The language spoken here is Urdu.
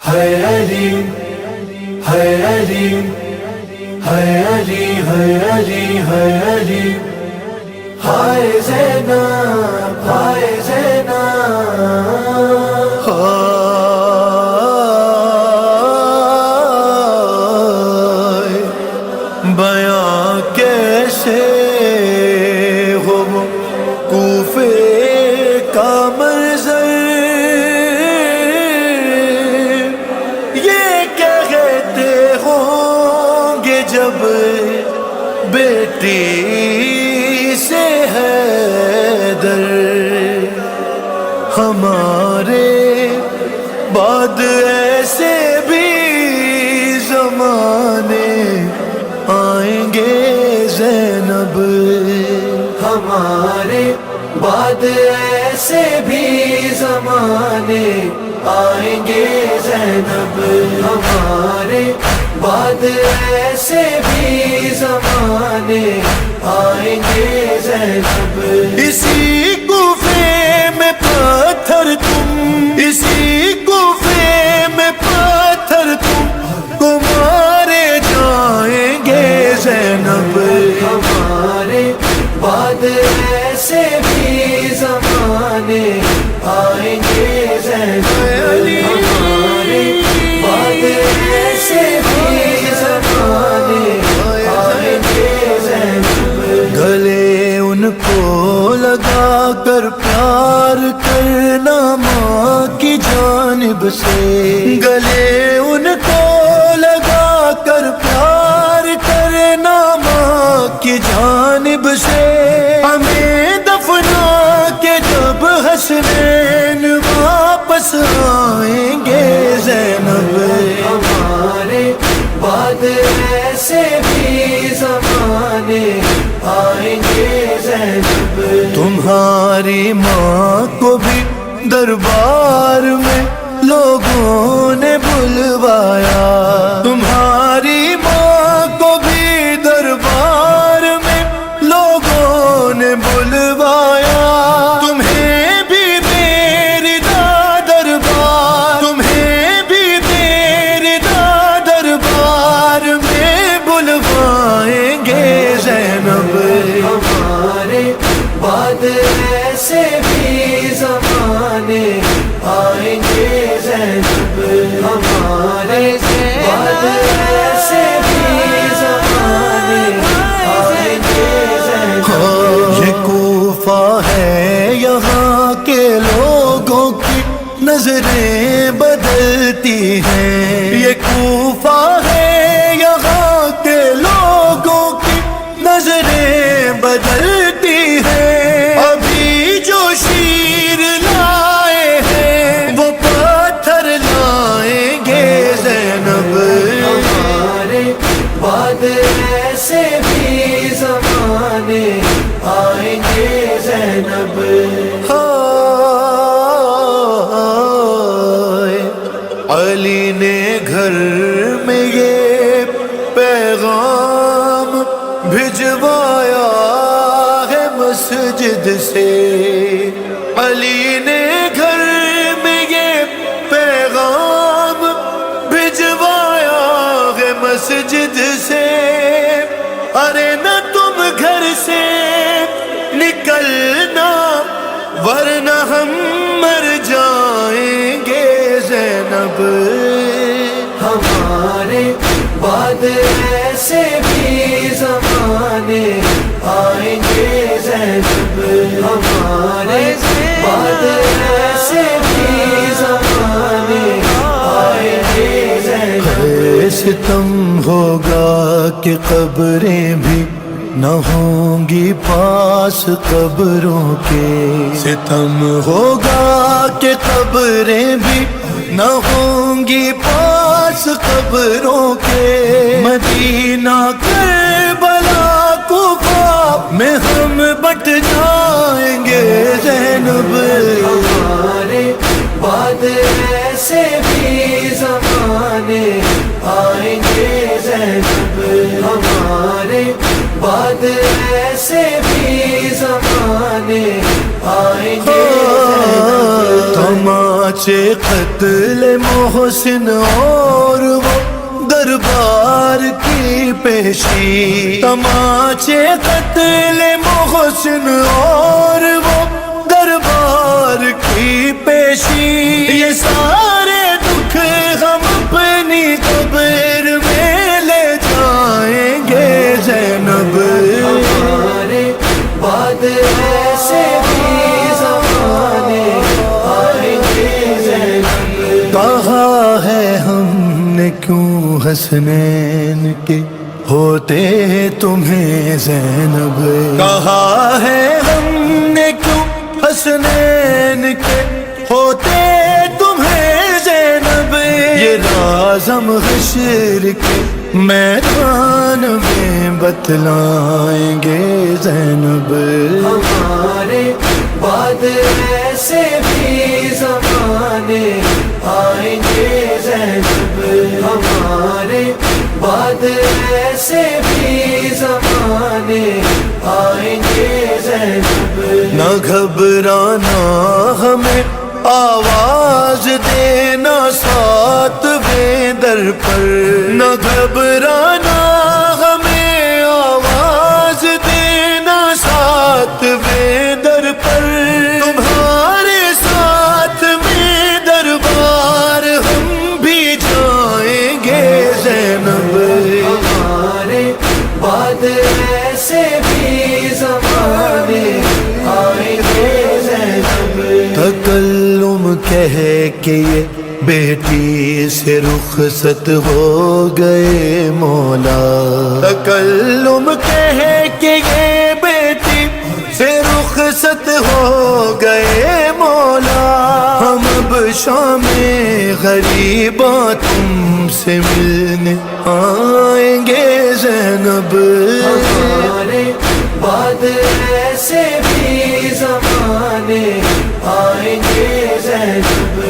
ہے علی ہے علی ہے علی ہے علی ہے علی ہائے زینب ہائے زینب ہائے بیاں کیسے ہو کوفے کا منظر جب بیٹی سے حیدر ہمارے بعد ایسے بھی زمانے آئیں گے زینب ہمارے بعد ایسے بھی زمانے آئیں گے زینب ہمارے بعد ایسے بھی زمانے آئیں گے زینب اسی کوفے میں پتھر تم اسی کوفے میں پتھر تم کو مارے جائیں گے زینب ہمارے بعد ایسے بھی زمانے آئیں گے زینب ہمارے بعد ایسے گلے ان کو لگا کر پیار کرنا ماں کی جانب سے گلے ان کو لگا کر پیار کرنا ماں کی جانب سے ہمیں دفنا کے جب حسنین واپس آئیں گے زینب ہمارے بعد ایسے بھی زمانے آئیں گے زینب تمہاری ماں کو بھی دربار میں لوگوں نے بلوایا تمہاری ماں کو بھی دربار میں لوگوں نے بلوایا تمہیں بھی میری دربار تمہیں بھی میری دربار میں بلوائیں گے زینب ہمارے بعد ایسے بھی زمانے آئیں گے زینب ہمارے بعد ایسے بھی زمانے آئیں گے زینب یہ کوفہ ہے یہاں کے لوگوں کی نظریں بدلتی ہیں یہ کوفہ ہے یہاں کے لوگوں کی نظریں بدلتی ہیں ابھی جو شیر لائے ہیں وہ پتھر لائیں گے زینب ہمارے بعد ایسے بھی زمانے آئیں گے زینب علی نے گھر میں یہ پیغام بھجوایا ہے مسجد سے علی نے گھر میں یہ پیغام بھجوایا ہے مسجد سے ارے نہ تم گھر سے نکلنا ورنہ ہم مر جائیں گے زینب ہمارے بعد ایسے بھی زمانے آئیں گے زینب ہمارے بعد ایسے بھی زمانے آئیں گے زینب ستم ہوگا کہ قبریں بھی نہ ہوں گی پاس قبروں کے ستم ہوگا کہ قبریں بھی نہ ہوں گی پاس قبروں کے مدینہ کربلا کوفہ میں ہم بٹ جائیں گے زینب ہمارے بعد ایسے بھی زمانے آئیں گے زینب ہمارے بعد ایسے بھی زمانے آئیں گے زینب تماچے قتل محسن اور وہ دربار کی پیشی، تماچے قتل محسن اور وہ دربار کی پیشی، یہ سارے دکھ ہم اپنی قبر میں لے جائیں گے زینب، ہمارے بعد ایسے بھی زمانے آئیں گے زینب۔ کہا ہے ہم نے کیوں حسنین کے ہوتے تمہیں زینب، کہا ہے ہم نے کیوں حسنین کے ہوتے تمہیں زینب، یہ راز ہم حشر کے میدان میں بتلائیں گے زینب، ہمارے بعد ایسے بھی زمانے آئیں گے زینب، ہمارے بعد ایسے بھی زمانے آئیں گے زینب۔ نہ گھبرانا ہمیں آواز دینا ساتویں در پر، نہ گھبرانا ہمیں آواز دینا ساتویں در پر، تمہارے ساتھ میں دربار ہم بھی جائیں گے زینب، ہمارے بعد ایسے بھی زمانے آئیں گے زینب۔ تکلم کہہ کے یہ بیٹی سے رخصت ہو گئے مولا، تکلم کہہ کے یہ بیٹی سے رخصت ہو گئے مولا، ہم اب شام غریباں تم سے ملنے آئیں گے زینب، ہمارے بعد ایسے بھی زمانے آئیں گے زینب۔